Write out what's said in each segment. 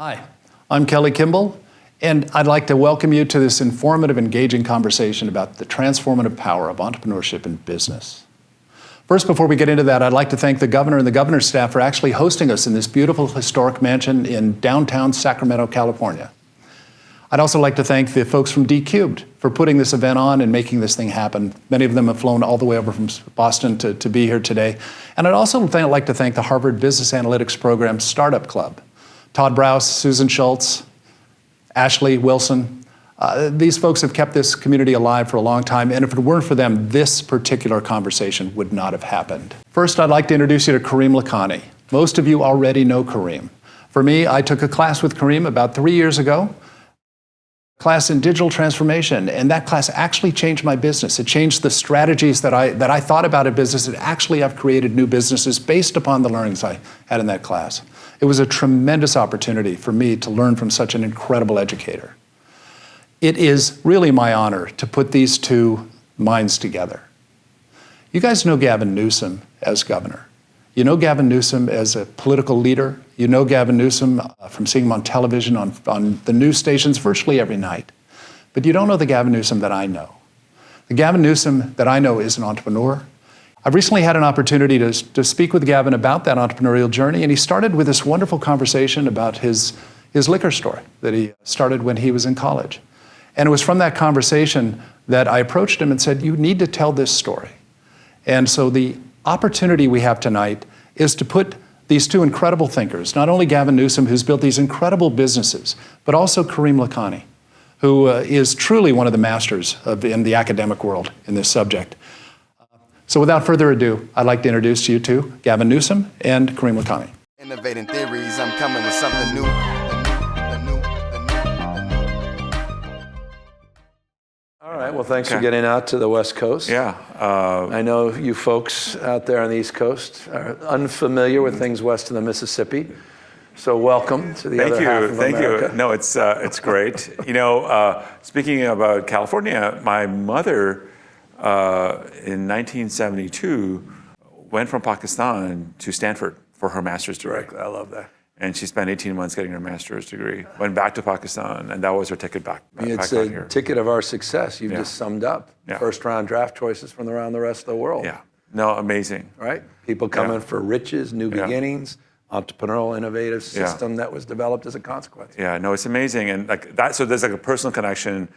Hi, I'm Kelly Kimball, and I'd like to welcome you to this informative, engaging conversation about the transformative power of entrepreneurship in business. First, before we get into that, I'd like to thank the governor and the governor's staff for actually hosting us in this beautiful historic mansion in downtown Sacramento, California. I'd also like to thank the folks from D-Cubed for putting this event on and making this thing happen. Many of them have flown all the way over from Boston to be here today. And I'd also like to thank the Harvard Business Analytics Program Startup Club. Todd Browse, Susan Schultz, Ashley Wilson. These folks have kept this community alive for a long time, and if it weren't for them, this particular conversation would not have happened. First, I'd like to introduce you to Karim Lakhani. Most of you already know Karim. For me, I took a class with Karim about 3 years ago, class in digital transformation, and that class actually changed my business. It changed the strategies that I thought about in business, and actually I've created new businesses based upon the learnings I had in that class. It was a tremendous opportunity for me to learn from such an incredible educator. It is really my honor to put these two minds together. You guys know Gavin Newsom as governor. You know Gavin Newsom as a political leader. You know Gavin Newsom from seeing him on television, on the news stations virtually every night. But you don't know the Gavin Newsom that I know. The Gavin Newsom that I know is an entrepreneur. I've recently had an opportunity to speak with Gavin about that entrepreneurial journey, and he started with this wonderful conversation about his liquor store that he started when he was in college. And it was from that conversation that I approached him and said, you need to tell this story. And so the opportunity we have tonight is to put these two incredible thinkers, not only Gavin Newsom, who's built these incredible businesses, but also Karim Lakhani, who is truly one of the masters in the academic world in this subject. So without further ado, I'd like to introduce you to Gavin Newsom and Karim Lakhani. Innovating theories, I'm coming with something new. All right, well, thanks for getting out to the West Coast. Yeah. I know you folks out there on the East Coast are unfamiliar with things west of the Mississippi. So welcome to the other half of America. Thank you. No, it's great. You know, speaking about California, my mother in 1972 went from Pakistan to Stanford for her master's degree. I love that. And she spent 18 months getting her master's degree, went back to Pakistan, and that was her ticket back It's out a here. ticket of our success. You've just summed up. Yeah. First round draft choices from around the rest of the world. Yeah. No, amazing. Right? People coming for riches, new beginnings, entrepreneurial, innovative system that was developed as a consequence. Yeah, no, it's amazing. And like that, so there's like a personal connection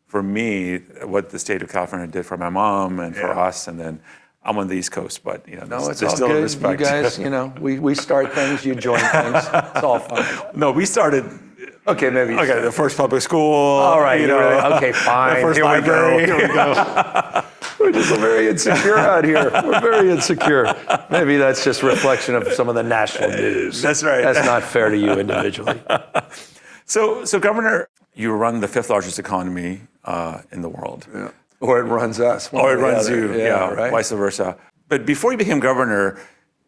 for me, what the state of California did for my mom and for us, and then I'm on the East Coast, but you know, No, it's there's all still good. respect. You guys, you know, we start things, you join things. It's all fun. No, we started. Okay, maybe. Okay, the first public school. All right, you know, okay, fine. The first Here library. we go. Here we go. We're just very insecure out here. We're very insecure. Maybe that's just a reflection of some of the national news. That's right. That's not fair to you individually. So Governor, you run the fifth largest economy in the world. Yeah. Or it runs us. Or it runs you, right? vice versa. But before you became governor,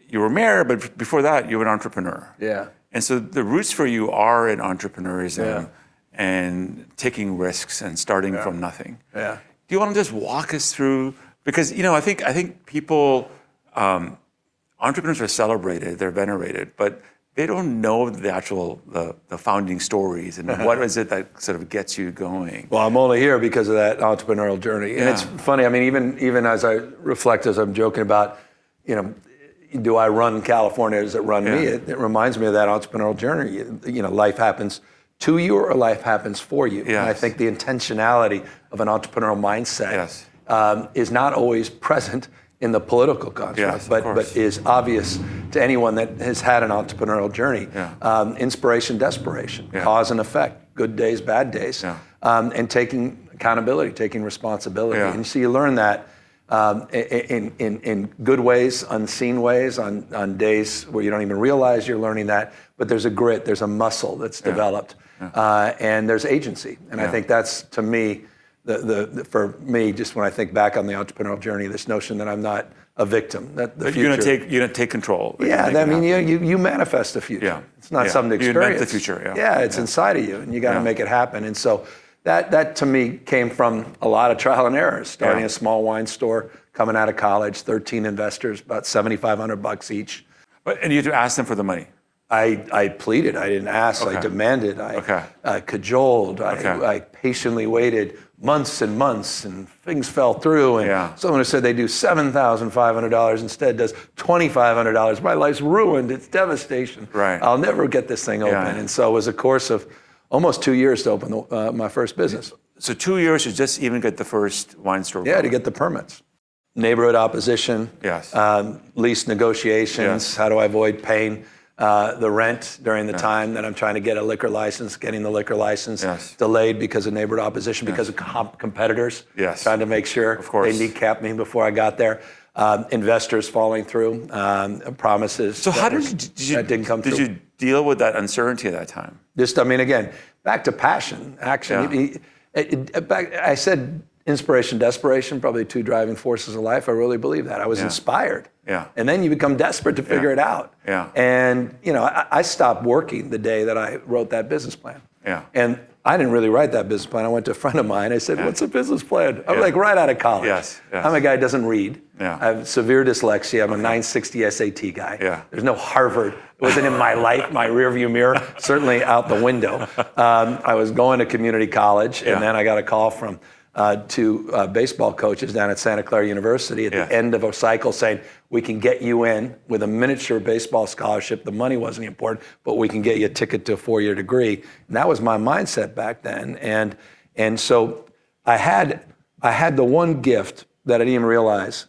you were mayor, but before that, you were an entrepreneur. Yeah. And so the roots for you are in entrepreneurism and taking risks and starting from nothing. Yeah. Do you want to just walk us through, because you know, I think people, entrepreneurs are celebrated, they're venerated, but they don't know the actual, the founding stories and what is it that sort of gets you going. Well, I'm only here because of that entrepreneurial journey. And it's funny, I mean, even as I reflect, as I'm joking about, you know, do I run California? Does it run me? It reminds me of that entrepreneurial journey. You know, life happens to you or life happens for you. Yes. And I think the intentionality of an entrepreneurial mindset is not always present in the political construct, but is obvious to anyone that has had an entrepreneurial journey. Inspiration, desperation, cause and effect, good days, bad days, and taking accountability, taking responsibility. And so you learn that in good ways, unseen ways, on days where you don't even realize you're learning that, but there's a grit, there's a muscle that's developed, and there's agency. And I think that's, to me, for me, just when I think back on the entrepreneurial journey, this notion that I'm not a victim, that the future. You're gonna take control. I mean, you manifest the future. Yeah. It's not something to experience. You invent the future. It's inside of you, and you got to make it happen. And so that to me came from a lot of trial and errors. Starting a small wine store, coming out of college, 13 investors, about $7,500 each. And you had to ask them for the money. I pleaded. I didn't ask. I demanded. I cajoled. I patiently waited months and months, and things fell through. And someone who said they do $7,500 instead does $2,500. My life's ruined. It's devastation. Right. I'll never get this thing open. And so it was a course of almost 2 years to open my first business. So 2 years to just even get the first wine store. Yeah, to get the permits. Neighborhood opposition. Yes. Lease negotiations. Yes. How do I avoid paying the rent during the time that I'm trying to get a liquor license, getting the liquor license delayed because of neighborhood opposition, because of competitors trying to make sure they kneecapped me before I got there. Investors falling through, promises so how that didn't come through. Did you deal with that uncertainty at that time? Just, I mean, again, back to passion, action. I said inspiration, desperation, probably two driving forces of life. I really believe that. I was inspired. And then you become desperate to figure it out. And, you know, I stopped working the day that I wrote that business plan. And I didn't really write that business plan. I went to a friend of mine. I said, what's a business plan? I'm like right out of college. I'm a guy who doesn't read. I have severe dyslexia. I'm a 960 SAT guy. There's no Harvard. It wasn't in my life, my rearview mirror, certainly out the window. I was going to community college, and then I got a call from two baseball coaches down at Santa Clara University at the end of a cycle saying, we can get you in with a miniature baseball scholarship. The money wasn't important, but we can get you a ticket to a 4-year degree. And that was my mindset back then. And so I had the one gift that I didn't even realize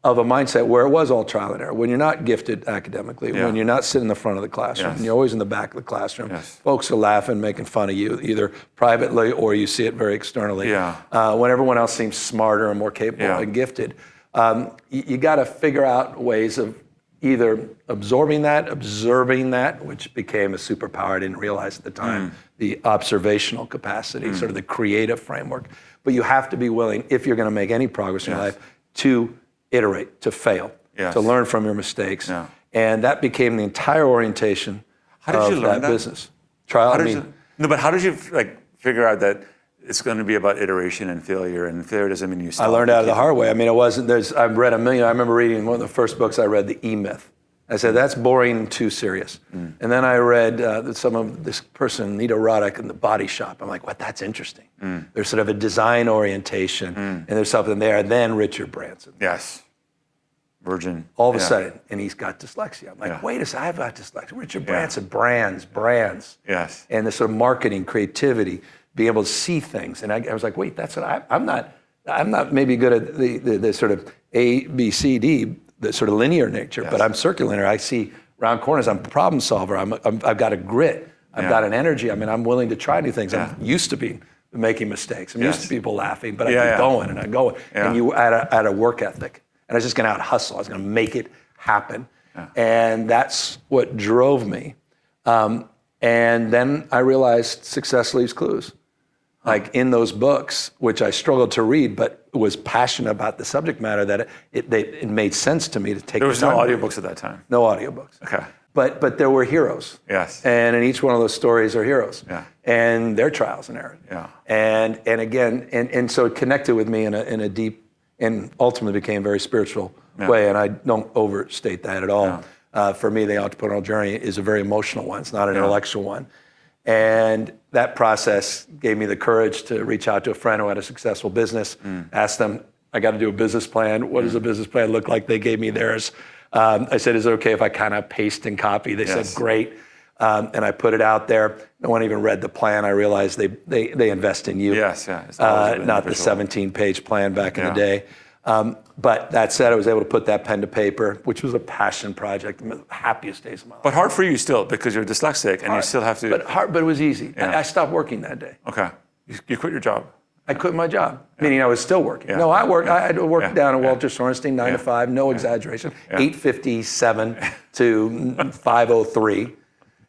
of a mindset where it was all trial and error. When you're not gifted academically, when you're not sitting in the front of the classroom, and you're always in the back of the classroom, folks are laughing, making fun of you, either privately or you see it very externally. When everyone else seems smarter and more capable and gifted, you got to figure out ways of either absorbing that, observing that, which became a superpower I didn't realize at the time, the observational capacity, sort of the creative framework. But you have to be willing, if you're going to make any progress in your life, to iterate, to fail, to learn from your mistakes. And that became the entire orientation of that business. Trial, but how did you figure out that it's going to be about iteration and failure doesn't mean you stop? I learned out of the hard way. I mean, it wasn't, I've read a million. I remember reading one of the first books I read, The E-Myth. I said, that's boring and too serious. And then I read some of this person, Nita Roddick, in The Body Shop. I'm like, what, that's interesting. There's sort of a design orientation, and there's something there. And then Richard Branson. Virgin. All of a sudden, and he's got dyslexia. I'm like, wait a second, I've got dyslexia. Richard Branson, brands. And this sort of marketing, creativity, being able to see things. And I was like, wait, that's what I'm not maybe good at the sort of A, B, C, D, the sort of linear nature, but I'm circular. I see round corners. I'm a problem solver. I've got a grit. I've got an energy. I mean, I'm willing to try new things. I'm used to making mistakes. I'm used to people laughing, but I keep going and I go. And you add a work ethic. And I was just going to out hustle. I was going to make it happen. And that's what drove me. And then I realized success leaves clues. Like in those books, which I struggled to read, but was passionate about the subject matter, that it made sense to me to take. There was no audiobooks at that time. No audiobooks. Okay. But there were heroes. And in each one of those stories are heroes. And their trials and errors. And again, and so it connected with me in a deep and ultimately became a very spiritual way. And I don't overstate that at all. For me, the entrepreneurial journey is a very emotional one. It's not an intellectual one. And that process gave me the courage to reach out to a friend who had a successful business, ask them, I got to do a business plan. What does a business plan look like? They gave me theirs. I said, is it okay if I kind of paste and copy? They said, great. And I put it out there. No one even read the plan. I realized they invest in you. Not the 17-page plan back in the day. But that said, I was able to put that pen to paper, which was a passion project, the happiest days of my life. But hard for you still, because you're dyslexic and you still have to. But it was easy. I stopped working that day. Okay. You quit your job. I quit my job, meaning I was still working. No, I worked. I had to work down at Walter Sorenstein, 9 to 5, no exaggeration, 8:57 to 5:03.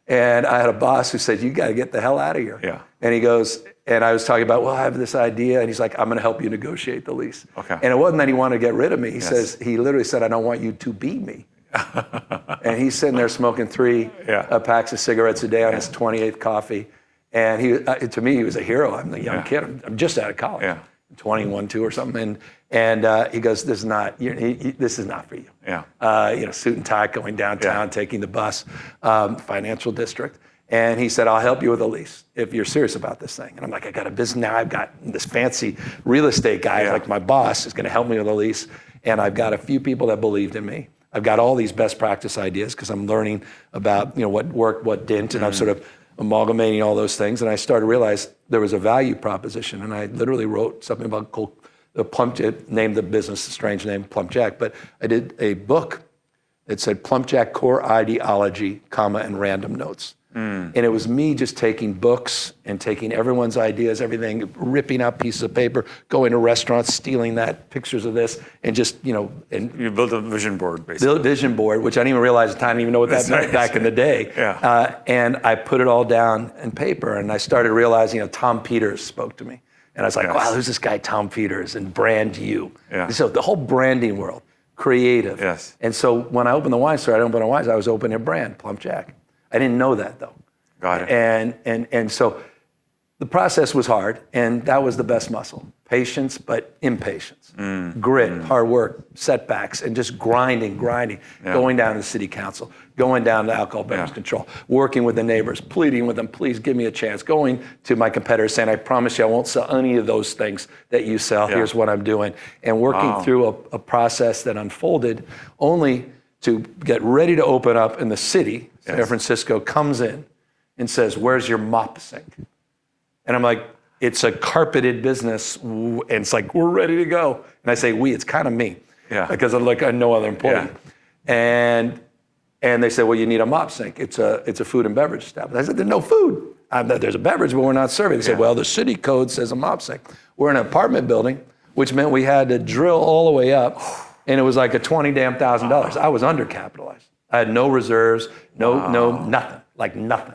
And I had a boss who said, you got to get the hell out of here. And he goes, and I was talking about, well, I have this idea. And he's like, I'm going to help you negotiate the lease. And it wasn't that he wanted to get rid of me. He literally said, I don't want you to be me. And he's sitting there smoking 3 packs of cigarettes a day on his 28th coffee. And to me, he was a hero. I'm the young kid. I'm just out of college. 21, 2 or something. And he goes, this is not for you. Yeah. Suit and tie, going downtown, taking the bus, financial district. And he said, I'll help you with a lease if you're serious about this thing. And I'm like, I got a business now. I've got this fancy real estate guy, like my boss, is going to help me with a lease. And I've got a few people that believed in me. I've got all these best practice ideas because I'm learning about what worked, what didn't, and I'm sort of amalgamating all those things. And I started to realize there was a value proposition. And I literally wrote something about the Plump Jack, named the business, a strange name, Plump Jack. But I did a book that said Plump Jack Core Ideology, and random notes. And it was me just taking books and taking everyone's ideas, everything, ripping out pieces of paper, going to restaurants, stealing pictures of this, and just, and you built a vision board, basically. Built a vision board, which I didn't even realize at the time, I didn't even know what that meant back in the day. And I put it all down in paper, and I started realizing, Tom Peters spoke to me. And I was like, wow, who's this guy, Tom Peters, and Brand You. So the whole branding world, creative. And so when I opened the wine store, I didn't open a wine store, I was opening a brand, Plump Jack. I didn't know that, though. Got it. And so the process was hard, and that was the best muscle. Patience, but impatience. Grit, hard work, setbacks, and just grinding, going down to the city council, going down to alcohol beverage control, working with the neighbors, pleading with them, please give me a chance, going to my competitors saying, I promise you I won't sell any of those things that you sell, here's what I'm doing, and working through a process that unfolded only to get ready to open up in the city. San Francisco comes in and says, where's your mop sink? And I'm like, it's a carpeted business, and it's like, we're ready to go. And I say, it's kind of me, because I'm like, I know other employee. And they said, well, you need a mop sink. It's a food and beverage establishment. I said, there's no food. There's a beverage, but we're not serving. They said, well, the city code says a mop sink. We're in an apartment building, which meant we had to drill all the way up, and it was like a $20,000. I was undercapitalized. I had no reserves, nothing.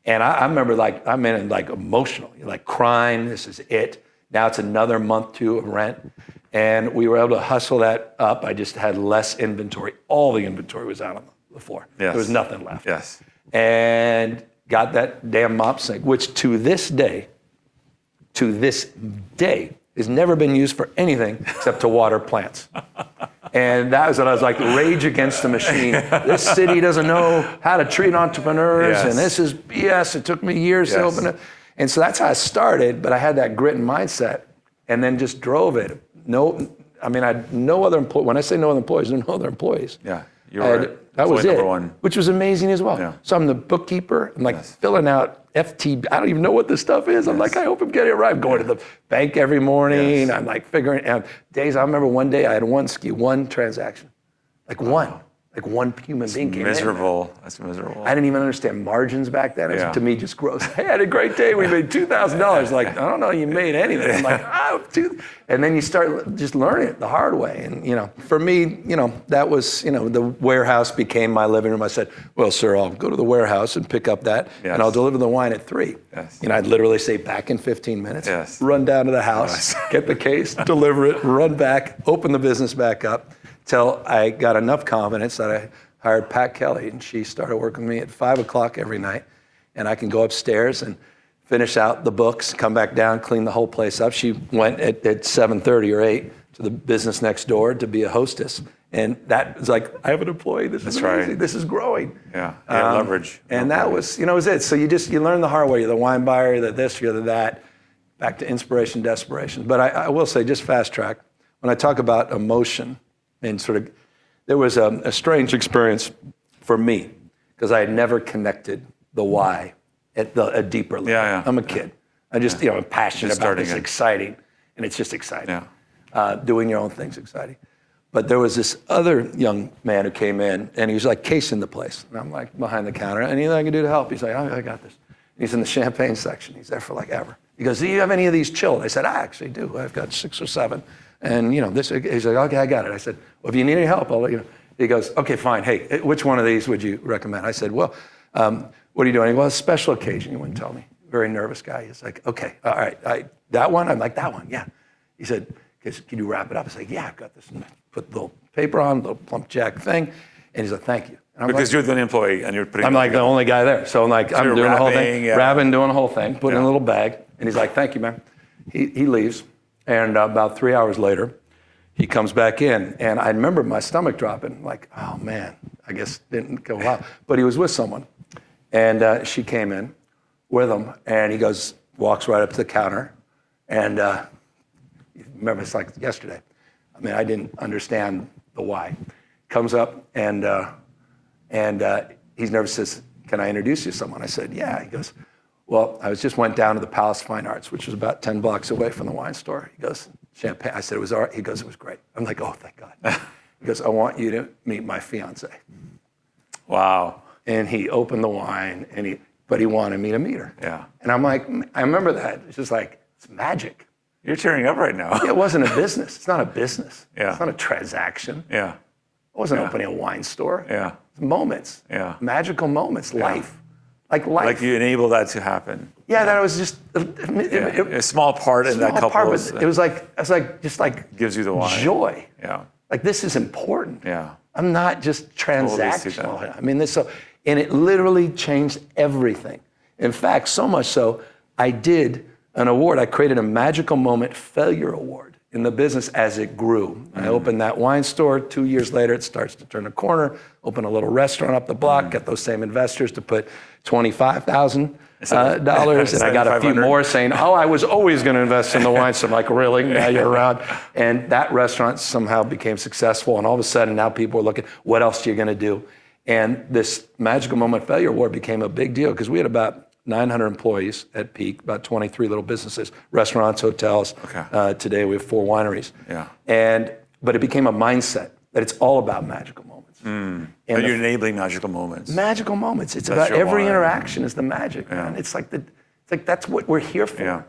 And I remember I'm in emotional, crying, this is it. Now it's another month, 2 of rent. And we were able to hustle that up. I just had less inventory. All the inventory was out on the floor. There was nothing left. And got that damn mop sink, which to this day, has never been used for anything except to water plants. And that was when I was like, rage against the machine. This city doesn't know how to treat entrepreneurs, and this is BS. It took me years to open it. And so that's how I started, but I had that grit and mindset, and then just drove it. I had no other employees. When I say no other employees, there are no other employees. That was it, which was amazing as well. So I'm the bookkeeper. I'm filling out FT. I don't even know what this stuff is. I'm like, I hope I'm getting it right. I'm going to the bank every morning. I'm figuring out days. I remember one day I had one transaction, one human being came miserable. in. That's miserable. I didn't even understand margins back then. It was, to me, just gross. Hey, I had a great day. We made $2,000. I don't know, you made anything. I'm like, and then you start just learning it the hard way. And, for me, that was, the warehouse became my living room. I said, well, sir, I'll go to the warehouse and pick up that, and I'll deliver the wine at 3. I'd literally say back in 15 minutes, run down to the house, get the case, deliver it, run back, open the business back up, till I got enough confidence that I hired Pat Kelly, and she started working with me at 5 o'clock every night. And I can go upstairs and finish out the books, come back down, clean the whole place up. She went at 7:30 or 8 to the business next door to be a hostess. And that was like, I have an employee, this is amazing, this is growing. Leverage. And that was, was it. So you learn the hard way. You're the wine buyer, you're the this, you're the that, back to inspiration, desperation. But I will say, just fast track, when I talk about emotion, and there was a strange experience for me, because I had never connected the why at a deeper level. I'm a kid. I just, I'm passionate about this, exciting, and it's just exciting. Doing your own thing's exciting. But there was this other young man who came in, and he was casing the place. And I'm behind the counter, anything I can do to help? He's like, I got this. And he's in the champagne section. He's there for ever. He goes, do you have any of these chilled? I said, I actually do. I've got 6 or 7. And this, he's like, okay, I got it. I said, well, if you need any help, I'll let you know. He goes, okay, fine. Hey, which one of these would you recommend? I said, well, what are you doing? Well, a special occasion, he wouldn't tell me. Very nervous guy. He's like, okay, all right, that one? I'm like, that one, yeah. He said, can you wrap it up? I said, yeah, I've got this. And I put the little paper on, the little Plump Jack thing. And he's like, thank you. And because you're the employee and you're putting I'm the only guy there. So I'm I'm doing the whole thing, wrapping, doing the whole thing, putting in a little bag. And he's like, thank you, man. He leaves. And about 3 hours later, he comes back in, and I remember my stomach dropping, like, oh man, I guess it didn't go well. But he was with someone, and she came in with him, and he goes, walks right up to the counter, and remember, it's like yesterday. I mean, I didn't understand the why. Comes up, and he's nervous, says, can I introduce you to someone? I said, yeah. He goes, well, I just went down to the Palace Fine Arts, which was about 10 blocks away from the wine store. He goes, champagne. I said, it was all right. He goes, it was great. I'm like, oh, thank God. He goes, I want you to meet my fiance. Wow. And he opened the wine, but he wanted me to meet her. Yeah. And I'm like, I remember that. It's just like, it's magic. You're tearing up right now. It wasn't a business. It's not a business. Yeah. It's not a transaction. Yeah. I wasn't opening a wine store. Yeah. Moments. Yeah. Magical moments. Yeah. Life. Like life. Like you enable that to happen. Yeah, that was just a small part in that couple. It was like gives you the wine. Joy. Yeah. Like this is important. Yeah. I'm not just transactional. Totally. I mean, and it literally changed everything. In fact, so much so, I did an award. I created a Magical Moment Failure Award in the business as it grew. I opened that wine store. 2 years later, it starts to turn a corner. Open a little restaurant up the block. Get those same investors to put $25,000. And I got a few more saying, oh, I was always going to invest in the wine. So I'm like, really? Now you're around. And that restaurant somehow became successful. And all of a sudden, now people are looking, what else are you going to do? And this Magical Moment Failure Award became a big deal because we had about 900 employees at peak, about 23 little businesses, restaurants, hotels. Okay. Today we have 4 wineries. Yeah. But it became a mindset that it's all about magical moments. And you're enabling magical moments. Magical moments. It's about every interaction is the magic, man. It's like that's what we're here for. Yeah.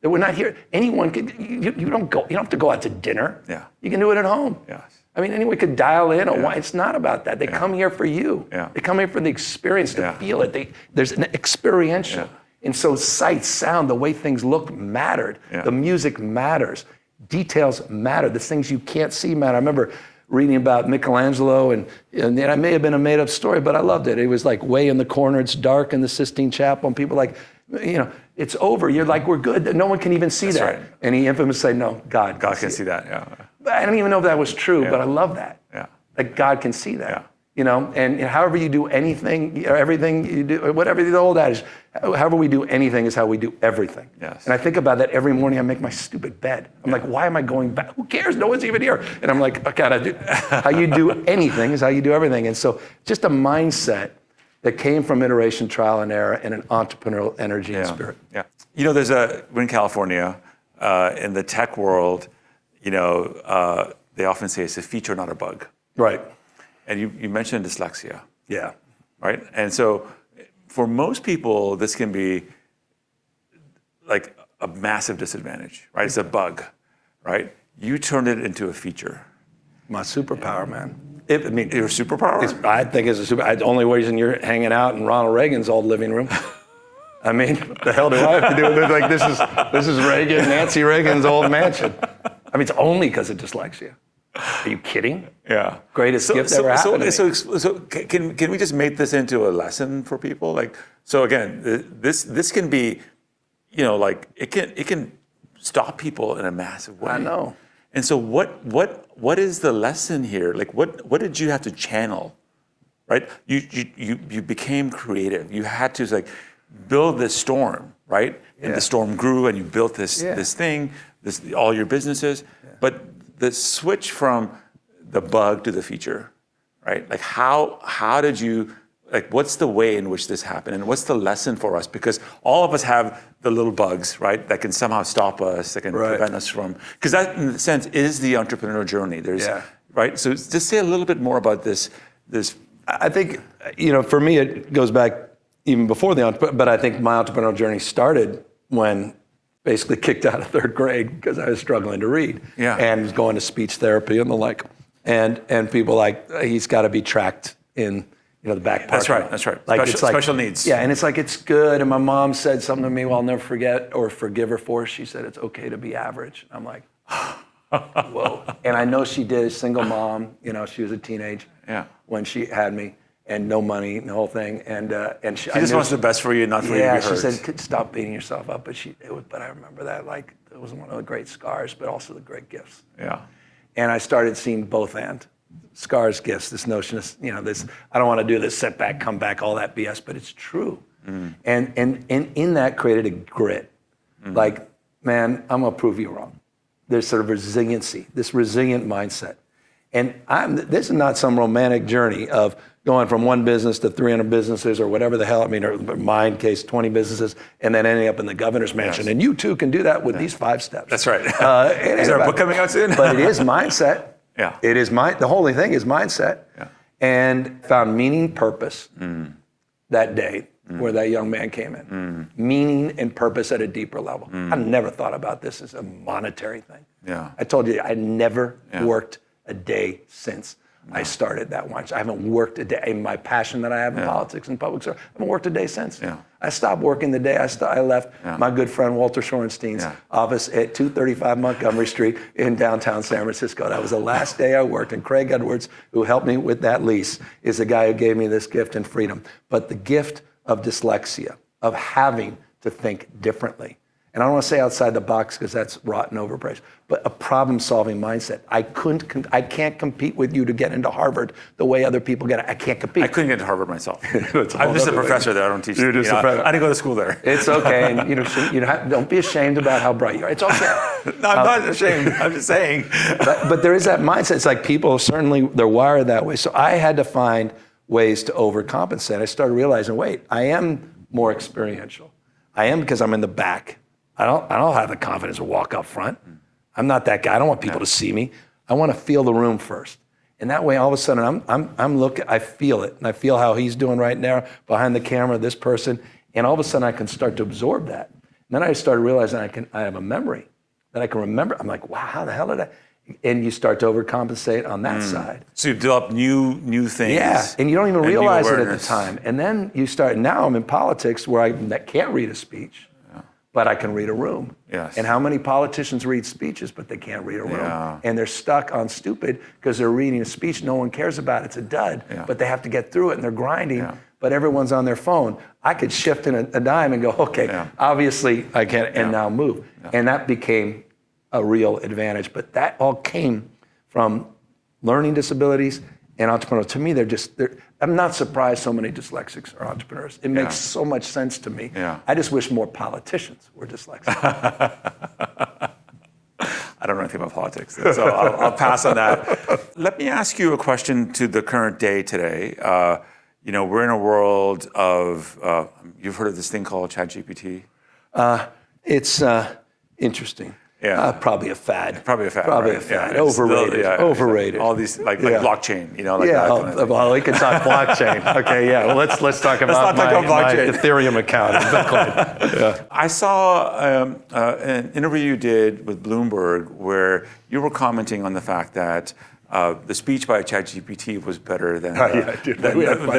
That we're not here. Anyone could. You don't have to go out to dinner. Yeah. You can do it at home. Yes. I mean, anyone could dial in. It's not about that. They come here for you. Yeah. They come here for the experience, to feel it. There's an experiential. Yeah. And so sight, sound, the way things look mattered. Yeah. The music matters. Details matter. The things you can't see matter. I remember reading about Michelangelo, and it may have been a made-up story, but I loved it. It was like way in the corner. It's dark in the Sistine Chapel, and people are like, it's over. You're like, we're good. No one can even see that. Right. And he infamously said, no, God can see that. Yeah. I don't even know if that was true, but I love that. Yeah. Like God can see that. Yeah. And however you do anything, or everything you do, whatever the old adage, however we do anything is how we do everything. Yes. And I think about that every morning. I make my stupid bed. I'm like, why am I going back? Who cares? No one's even here. And I'm like, God, how you do anything is how you do everything. And so just a mindset that came from iteration, trial and error, and an entrepreneurial energy and spirit. Yeah. We're in California, in the tech world, they often say it's a feature, not a bug. Right. And you mentioned dyslexia. Yeah. Right? And so for most people, this can be like a massive disadvantage, right? It's a bug, right? You turned it into a feature. My superpower, man. Your superpower? I think it's a the only reason you're hanging out in Ronald Reagan's old living room. I mean, the hell do I have to do with it? Like, this is Nancy Reagan's old mansion. I mean, it's only because of dyslexia. Are you kidding? Yeah. Greatest gift ever happened to me. So can we just make this into a lesson for people? So again, this can be, it can stop people in a massive way. I know. And so what is the lesson here? Like what did you have to channel, right? You became creative. You had to build this storm, right? And the storm grew, and you built this thing, all your businesses. Yeah. But the switch from the bug to the feature, right? Like how did you, what's the way in which this happened, and what's the lesson for us? Because all of us have the little bugs, right, that can somehow stop us, that can prevent us from, because that in a sense is the entrepreneurial journey. Right? So just say a little bit more about this. I think, for me, it goes back even before but I think my entrepreneurial journey started when basically kicked out of 3rd grade because I was struggling to read and was going to speech therapy and the like. And people he's got to be tracked in the back part. That's right. Special needs. Yeah, and it's good. And my mom said something to me I'll never forget or forgive her for. She said, it's okay to be average. I'm like, whoa. And I know she did, single mom, she was a teenage when she had me. and no money, the whole thing. And she just wants the best for you, not for you to be hurt. Yeah, she said, stop beating yourself up. But I remember that like it was one of the great scars, but also the great gifts. Yeah. And I started seeing both ends. Scars, gifts, this notion of, this, I don't want to do this setback, come back, all that BS, but it's true. And in that created a grit. Like, man, I'm going to prove you wrong. There's sort of resiliency, this resilient mindset. And this is not some romantic journey of going from one business to 300 businesses or whatever the hell, or in my case, 20 businesses, and then ending up in the governor's mansion. Yes. And you too can do that with these 5 steps. That's right. Is there a book coming out soon? But it is mindset. Yeah. It is the whole thing is mindset. Yeah. And found meaning, purpose that day where that young man came in. Meaning and purpose at a deeper level. I never thought about this as a monetary thing. Yeah. I told you, I never worked a day since I started that once. I haven't worked a day in my passion that I have in politics and public service. I haven't worked a day since. Yeah. I stopped working the day I left my good friend Walter Shorenstein's office at 235 Montgomery Street in downtown San Francisco. That was the last day I worked. And Craig Edwards, who helped me with that lease, is the guy who gave me this gift and freedom. But the gift of dyslexia, of having to think differently. And I don't want to say outside the box because that's rotten overpraised, but a problem-solving mindset. I can't compete with you to get into Harvard the way other people get it. I can't compete. I couldn't get into Harvard myself. I'm just a professor there. I don't teach. You're just a professor. I didn't go to school there. It's okay, and don't be ashamed about how bright you are. It's okay. No, I'm not ashamed. I'm just saying. But there is that mindset. It's like people certainly they're wired that way. So I had to find ways to overcompensate. I started realizing, wait, I am more experiential. I am because I'm in the back. I don't have the confidence to walk up front. I'm not that guy. I don't want people to see me. I want to feel the room first. And that way, all of a sudden, I'm looking. I feel it, and I feel how he's doing right now behind the camera. This person, and all of a sudden, I can start to absorb that. And then I started realizing I have a memory that I can remember. I'm like, wow, how the hell did I? And you start to overcompensate on that side. So you develop new things. Yeah, and you don't even realize it at the time. And then you start. Now I'm in politics where I can't read a speech. But I can read a room. Yes. And how many politicians read speeches, but they can't read a room? Yeah. And they're stuck on stupid because they're reading a speech no one cares about. It's a dud, but they have to get through it and they're grinding, but everyone's on their phone. I could shift in a dime and go, okay, obviously I can, and now move. Yeah. And that became a real advantage. But that all came from learning disabilities and entrepreneurial. To me, I'm not surprised so many dyslexics are entrepreneurs. It makes so much sense to me. Yeah. I just wish more politicians were dyslexic. I don't know anything about politics, so I'll pass on that. Let me ask you a question to the current day today. We're in a world of, you've heard of this thing called CHGPT? It's interesting. Yeah. Probably a fad. Probably a fad. Overrated. Overrated. Overrated. All these like blockchain, like that. Well, we can talk blockchain. Okay, yeah. Well, let's talk about my Ethereum account. I saw an interview you did with Bloomberg where you were commenting on the fact that the speech by ChatGPT was better than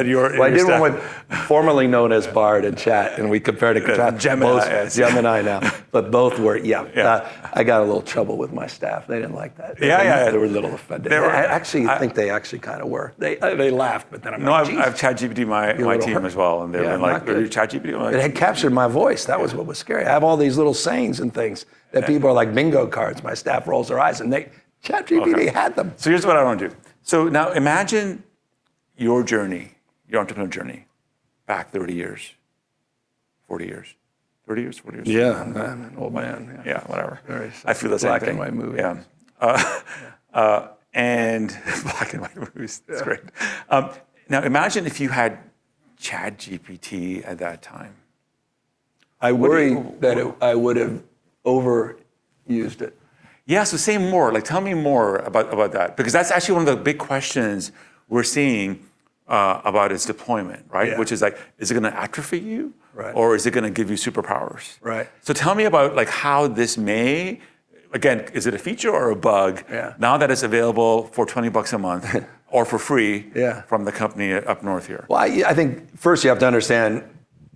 your Well, I did one with formerly known as Bard and Chat, and we compared and contrasted. Gemini now. But both were, I got a little trouble with my staff. They didn't like that. They were a little offended. I think they actually kind of were. They laughed, but then I'm like, I have ChatGPT my team as well, and they've been like, are you ChatGPT? It had captured my voice. That was what was scary. I have all these little sayings and things that people are like bingo cards. My staff rolls their eyes, and ChatGPT had them. So here's what I want to do. So now imagine your journey, your entrepreneurial journey, back 30 years, 40 years, 30 years, 40 years. Yeah, I'm an old man. Yeah, whatever. I feel the same black thing. and white movie. Yeah. And black and white movies, that's great. Now imagine if you had ChatGPT at that time. I worry that I would have overused it. Yeah, so say more. Tell me more about that, because that's actually one of the big questions we're seeing about its deployment, right? Yeah. Which is is it going to atrophy you, right, or is it going to give you superpowers? Right. So tell me about how this may, again, is it a feature or a bug? Yeah. Now that it's available for $20 a month or for free from the company up north here. Well, I think first you have to understand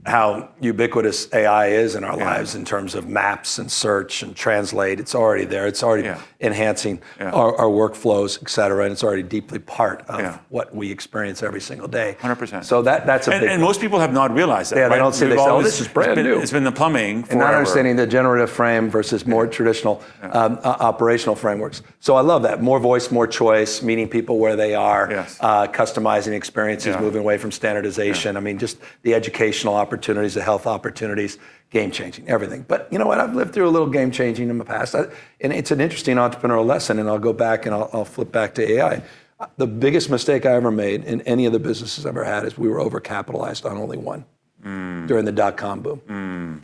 how ubiquitous AI is in our lives in terms of maps and search and translate. It's already there. It's already enhancing our workflows, et cetera, and it's already deeply part of what we experience every single day. 100%. So that's a big And most people have not realized that. Yeah, right? they don't say, they say, oh, this is brand new. It's been the plumbing forever. And not understanding the generative frame versus more traditional operational frameworks. So I love that. More voice, more choice, meeting people where they are, customizing experiences, moving away from standardization. I mean, just the educational opportunities, the health opportunities, game-changing, everything. But you know what? I've lived through a little game-changing in the past. And it's an interesting entrepreneurial lesson, and I'll go back and I'll flip back to AI. The biggest mistake I ever made in any of the businesses I've ever had is we were overcapitalized on only one during the dot-com boom.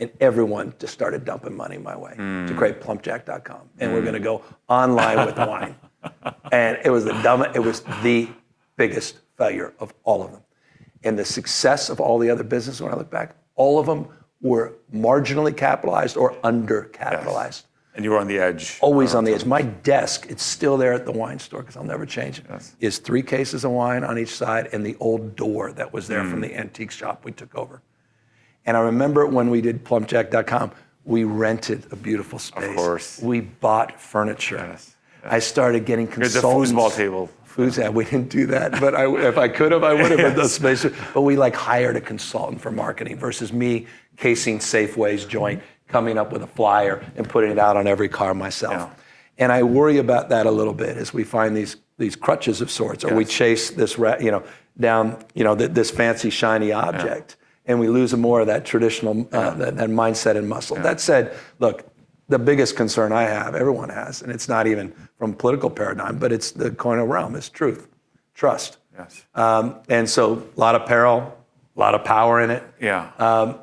And everyone just started dumping money my way to create plumpjack.com. And we're going to go online with wine. And it was the biggest failure of all of them. And the success of all the other businesses, when I look back, all of them were marginally capitalized or undercapitalized. Yes. And you were on the edge. Always on the edge. My desk, it's still there at the wine store because I'll never change it, is 3 cases of wine on each side and the old door that was there from the antique shop we took over. And I remember when we did plumpjack.com, we rented a beautiful space. Of course. We bought furniture. Yes. I started getting consultants. Here's a foosball table. We didn't do that, but if I could have, I would have in those spaces. But we hired a consultant for marketing versus me casing Safeway's joint, coming up with a flyer and putting it out on every car myself. Yeah. And I worry about that a little bit as we find these crutches of sorts, or we chase this down this fancy shiny object, and we lose more of that traditional that mindset and muscle. Yeah. That said, look. The biggest concern I have, everyone has, and it's not even from political paradigm, but it's the coin of realm, is truth, trust. Yes. And so a lot of peril, a lot of power in it. Yeah.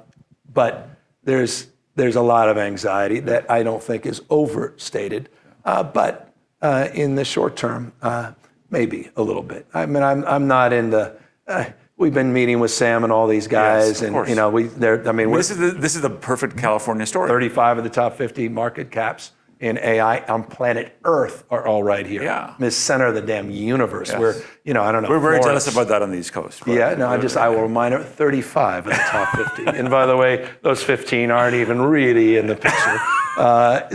But there's a lot of anxiety that I don't think is overstated. But in the short term, maybe a little bit. I mean, I'm not in the. We've been meeting with Sam and all these guys, and this is the perfect California story. 35 of the top 50 market caps in AI on planet Earth are all right here. Yeah, in the center of the damn universe. Yes. We're, I don't know. We're very jealous about that on the East Coast. Yeah, no, I will remind her, 35 of the top 50. And by the way, those 15 aren't even really in the picture.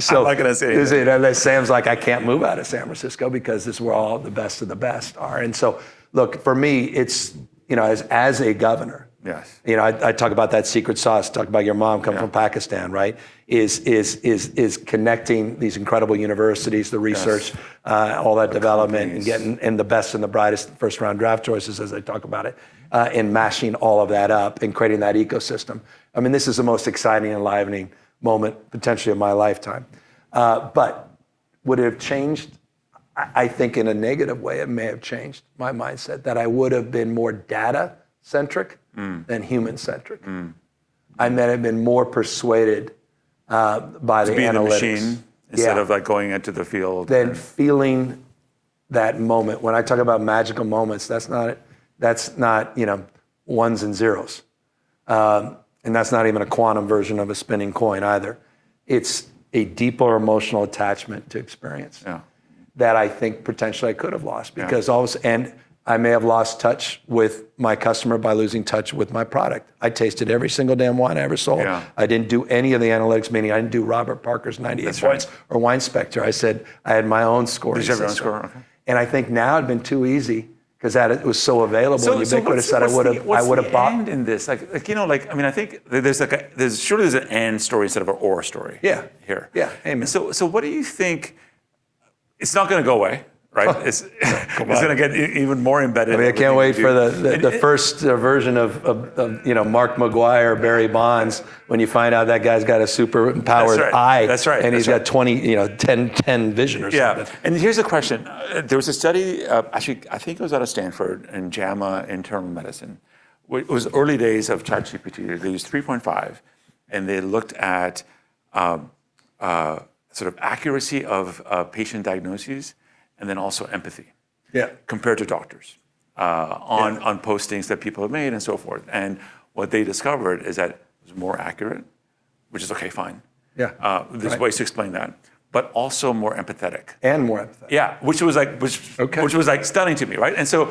So I'm not going to say anything. Sam's like, I can't move out of San Francisco because this is where all the best of the best are. And so, look, for me, it's. As a governor, I talk about that secret sauce. Talk about your mom coming from Pakistan, right? Is connecting these incredible universities, the research, all that development, and getting in the best and the brightest first round draft choices, as I talk about it, and mashing all of that up and creating that ecosystem. I mean, this is the most exciting, enlivening moment potentially of my lifetime. But would it have changed? I think in a negative way, it may have changed my mindset that I would have been more data-centric than human-centric. I may have been more persuaded by the analytics. Machine instead of going into the field. Than feeling that moment. When I talk about magical moments, that's not ones and zeros. And that's not even a quantum version of a spinning coin either. It's a deeper emotional attachment to experience. Yeah. That I think potentially I could have lost because and I may have lost touch with my customer by losing touch with my product. I tasted every single damn wine I ever sold. Yeah. I didn't do any of the analytics, meaning I didn't do Robert Parker's 98 points or Wine Spectre. I said I had my own score. Did you have your own score? Okay. And I think now it'd been too easy because it was so available and ubiquitous that I would have bought. End in this? I think there's surely an and story instead of an or story. Yeah. Here. Yeah. Amen. So what do you think? It's not going to go away, right? It's going to get even more embedded. I mean, I can't wait for the first version of Mark McGuire, Barry Bonds, when you find out that guy's got a super powered eye. That's right. And he's got 10 vision or something. Yeah. And here's a question. There was a study, actually, I think it was out of Stanford in JAMA Internal Medicine. It was early days of CHGPT. They used 3.5, and they looked at sort of accuracy of patient diagnoses, and then also empathy, compared to doctors on postings that people have made and so forth. And what they discovered is that it was more accurate, which is okay, fine. Yeah, there's ways to explain that, but also more empathetic. And more empathetic. Yeah, which was stunning to me, right? And so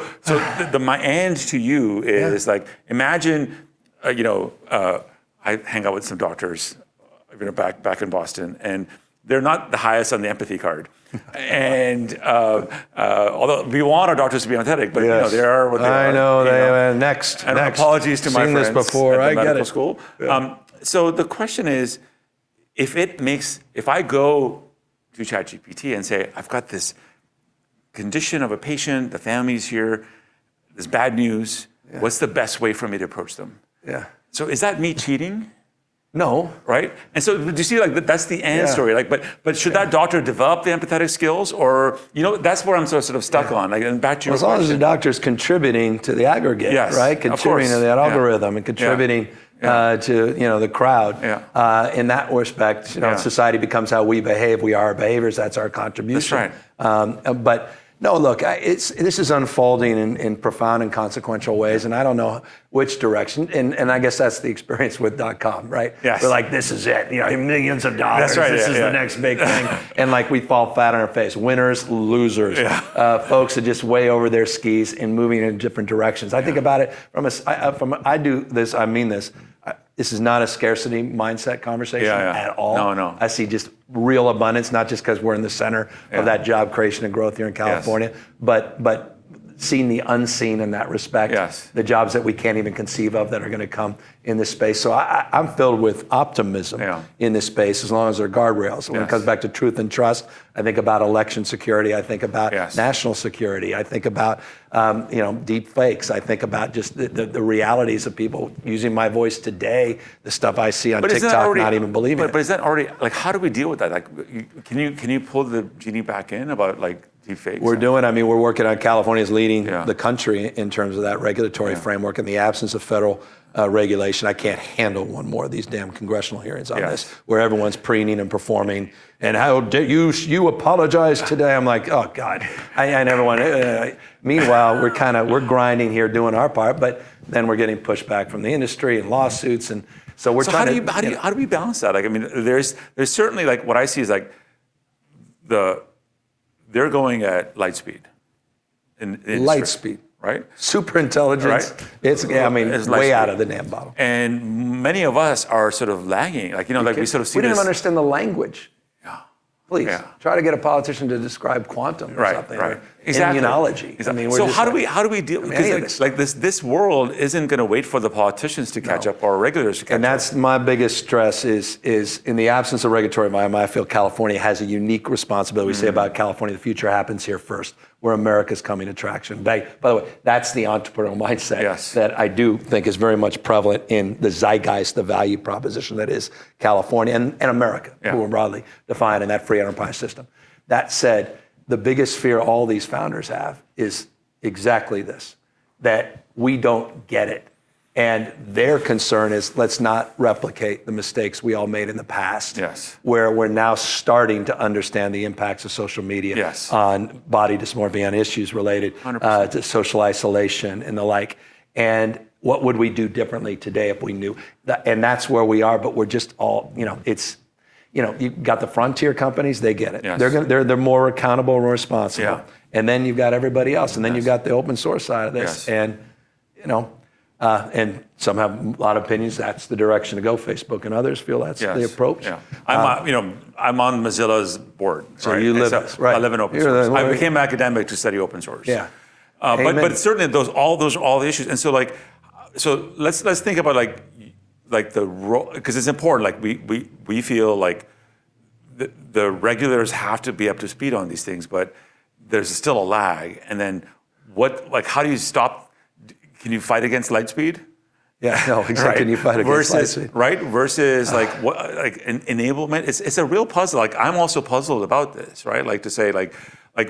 my and to you is imagine I hang out with some doctors, back in Boston, and they're not the highest on the empathy card. And although we want our doctors to be empathetic, but they are what they are. I know. Next. Apologies to my friends this before. at the I get medical it. school. Yeah. So the question is, if I go to ChatGPT and say, I've got this condition of a patient, the family's here, there's bad news, what's the best way for me to approach them? Yeah. So is that me cheating? No. Right? And so do you see, like, that's the end story. Like, but should that doctor develop the empathetic skills, or, that's where I'm sort of stuck on. Like, and back to your as long as the question. doctor's contributing to the aggregate, Yes, right? of Contributing course. to that algorithm and contributing to the crowd. Yeah. In that respect, society becomes how we behave. We are our behaviors. That's our contribution. That's right. But no, look, this is unfolding in profound and consequential ways, and I don't know which direction. And I guess that's the experience with .com, right? Yes. We're like, this is it. Millions of dollars. That's right. This is the next big thing. And like we fall flat on our face. Winners, losers. Folks that just way over their skis and moving in different directions. I think about it I do this. I mean this. This is not a scarcity mindset conversation at all. No. I see just real abundance, not just because we're in the center of that job creation and growth here in California, but seeing the unseen in that respect, the jobs that we can't even conceive of that are going to come in this space. So I'm filled with optimism in this space as long as there are guardrails. When it comes back to truth and trust, I think about election security. I think about national security. I think about deep fakes. I think about just the realities of people using my voice today, the stuff I see on TikTok, not even believing it. But is that already, like, how do we deal with that? Like, can you pull the genie back in about, like, deep fakes? We're working on California's leading the country in terms of that regulatory framework. In the absence of federal regulation, I can't handle one more of these damn congressional hearings on this, where everyone's preening and performing. And how dare you apologize today? I'm like, oh God, I never want to. Meanwhile, we're grinding here, doing our part, but then we're getting pushback from the industry and lawsuits, and so we're trying to. How do we balance that? Like, I mean, there's certainly, like, what I see is like they're going at light speed. In light speed. Right? Super intelligence. Right? It's way out of the damn bottle. And many of us are sort of lagging. Like, we sort of see we didn't this. even understand the language. Yeah. Please try to get a politician to describe quantum or something. Right. Or Exactly. immunology. Exactly. I mean, so how do we deal? Because this world isn't going to wait for the politicians to catch up or regulators to catch up. And that's my biggest stress is in the absence of regulatory environment, I feel California has a unique responsibility. We say about California, the future happens here first, where America's coming to traction. By the way, that's the entrepreneurial mindset that I do think is very much prevalent in the zeitgeist, the value proposition that is California and America, more broadly defined in that free enterprise system. That said, the biggest fear all these founders have is exactly this, that we don't get it. And their concern is, let's not replicate the mistakes we all made in the past, where we're now starting to understand the impacts of social media on body dysmorphia and issues related to social isolation and the like. And what would we do differently today if we knew that? And that's where we are, but we're just all, you've got the frontier companies, they get it. They're more accountable and responsible. And then you've got everybody else. And then you've got the open source side of this. And, and some have a lot of opinions. That's the direction to go. Facebook and others feel that's the approach. I'm on Mozilla's board. So you live, I live in open source. I became academic to study open source. But certainly all the issues. And so let's think about like the role, because it's important. Like we feel like the regulators have to be up to speed on these things, but there's still a lag. And then how do you stop? Can you fight against light speed? Yeah, no, exactly. Can you fight against light speed? Right? Versus enablement. It's a real puzzle. Like, I'm also puzzled about this, right? Like, to say like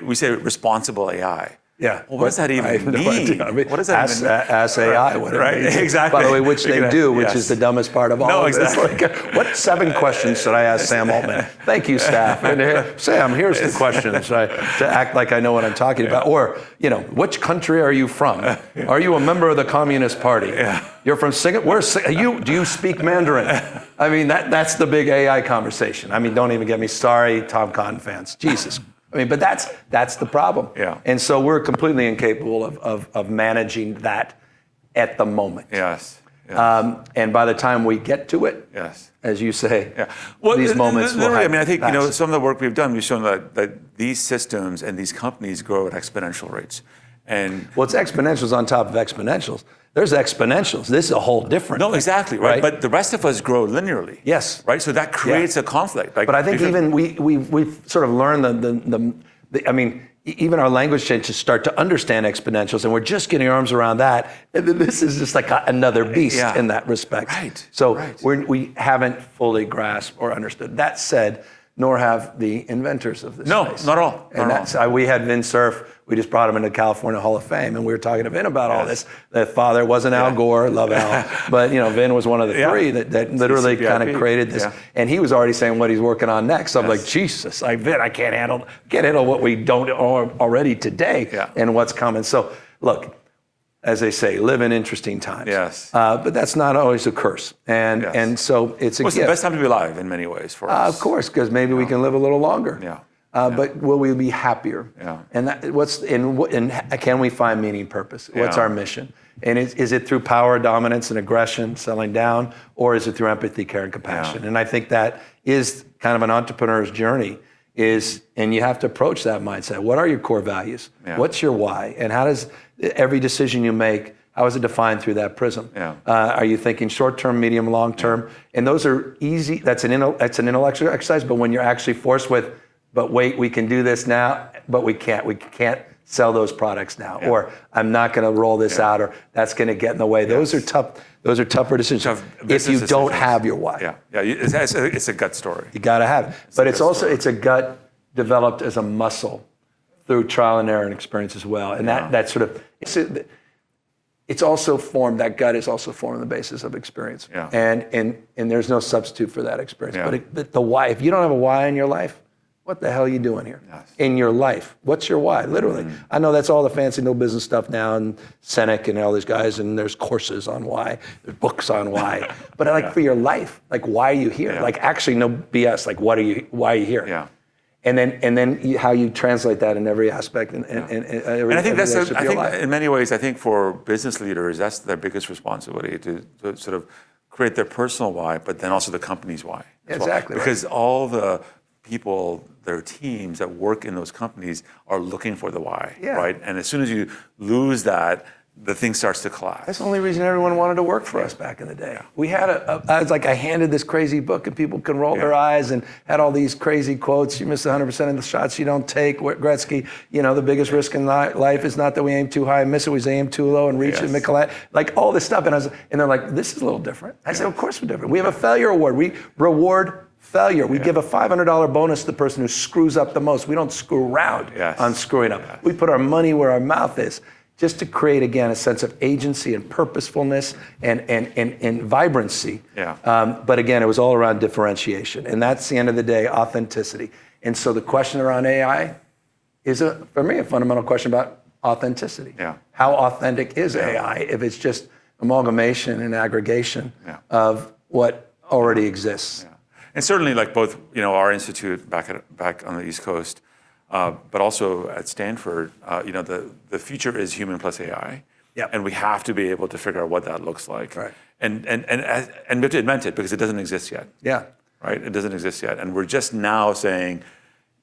we say responsible AI. Yeah. Well, what does that even mean? What does that even mean? Ask AI what it means. Exactly. By the way, which they do, which is the dumbest part of all of this. Exactly. What 7 questions should I ask Sam Altman? Thank you, staff. And Sam, here's the questions, to act like I know what I'm talking about. Or, which country are you from? Are you a member of the Communist Party? You're from Singapore? Do you speak Mandarin? I mean, that's the big AI conversation. I mean, don't even get me started, Tom Cotton fans. Jesus. I mean, but that's the problem. And so we're completely incapable of managing that at the moment. And by the time we get to it, as you say, these moments will I mean, I think some of the work we've done, we've shown that these systems and these companies grow at exponential rates. And it's exponentials on top of exponentials. There's exponentials. This is a whole different No, thing, exactly, right? But the rest of us grow linearly. Yes. Right? So that creates a conflict. But I think even we've sort of learned I mean, even our language change to start to understand exponentials, and we're just getting our arms around that. And then this is just like another beast in that respect. Right. So we haven't fully grasped or understood. That said, nor have the inventors of this space. Not at all. And we had Vin Cerf. We just brought him into California Hall of Fame, and we were talking to Vin about all this. The father wasn't Al Gore, love Al, but Vin was one of the three that literally kind of created this. And he was already saying what he's working on next. So I'm like, Jesus, Vin, I can't handle what we don't already today and what's coming. So look, as they say, live in interesting times. But that's not always a curse. And so it's a gift. It's the best time to be alive in many ways for us. Of course, because maybe we can live a little longer. But will we be happier? And can we find meaning, purpose? What's our mission? And is it through power, dominance, and aggression, selling down, or is it through empathy, care, and compassion? And I think that is kind of an entrepreneur's journey. And you have to approach that mindset. What are your core values? What's your why? And how does every decision you make, how is it defined through that prism? Are you thinking short-term, medium, long-term? And those are easy. That's an intellectual exercise. But when you're actually forced with, but wait, we can do this now, but we can't. We can't sell those products now, or I'm not going to roll this out, or that's going to get in the way. Those are tough. Those are tougher decisions if you don't have your why. It's a gut story. You got to have it. But it's a gut developed as a muscle through trial and error and experience as well. And that sort of it's also formed. That gut is also formed on the basis of experience. And there's no substitute for that experience. But the why. If you don't have a why in your life, what the hell are you doing here in your life? What's your why? Literally. I know that's all the fancy no business stuff now, and Seneca and all these guys, and there's courses on why, there's books on why. But for your life, why are you here? Actually, no BS. Why are you here? And then how you translate that in every aspect and I think in many ways, I think for business leaders, that's their biggest responsibility to sort of create their personal why, but then also the company's why. Exactly. Because all the people, their teams that work in those companies are looking for the why, right? And as soon as you lose that, the thing starts to collapse. That's the only reason everyone wanted to work for us back in the day. We had I handed this crazy book and people can roll their eyes and had all these crazy quotes. You miss 100% of the shots you don't take. Gretzky, the biggest risk in life is not that we aim too high and miss it, we aim too low and reach it. Michelet, all this stuff. And they're like, this is a little different. I said, of course we're different. We have a failure award. We reward failure. We give a $500 bonus to the person who screws up the most. We don't screw around on screwing up. We put our money where our mouth is, just to create, again, a sense of agency and purposefulness and vibrancy. But again, it was all around differentiation. And that's, the end of the day, authenticity. And so the question around AI is, for me, a fundamental question about authenticity. How authentic is AI if it's just amalgamation and aggregation of what already exists? And certainly, both our institute back on the East Coast, but also at Stanford, the future is human plus AI, and we have to be able to figure out what that looks like, and we have to invent it because it doesn't exist yet. Right, it doesn't exist yet, and we're just now saying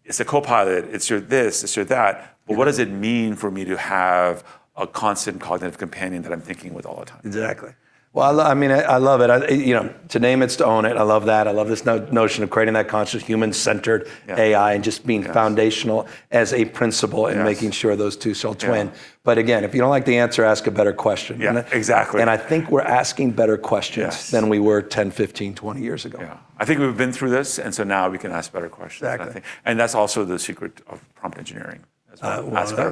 it's a co-pilot, it's your this, it's your that. But what does it mean for me to have a constant cognitive companion that I'm thinking with all the time? Exactly. Well, I love it. To name it's to own it. I love that. I love this notion of creating that conscious, human-centered AI and just being foundational as a principle and making sure those two shall twin. But again, if you don't like the answer, ask a better question. Exactly. And I think we're asking better questions than we were 10, 15, 20 years ago. I think we've been through this, and so now we can ask better questions. Exactly. And that's also the secret of prompt engineering.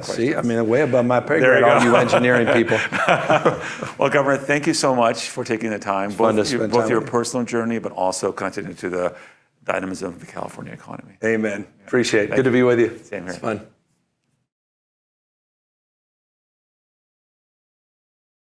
See, way above my pay grade, all you engineering people. Well, Governor, thank you so much for taking the time, both your personal journey, but also connected to the dynamism of the California economy. Amen. Appreciate it. Good to be with you. Same here. It's fun.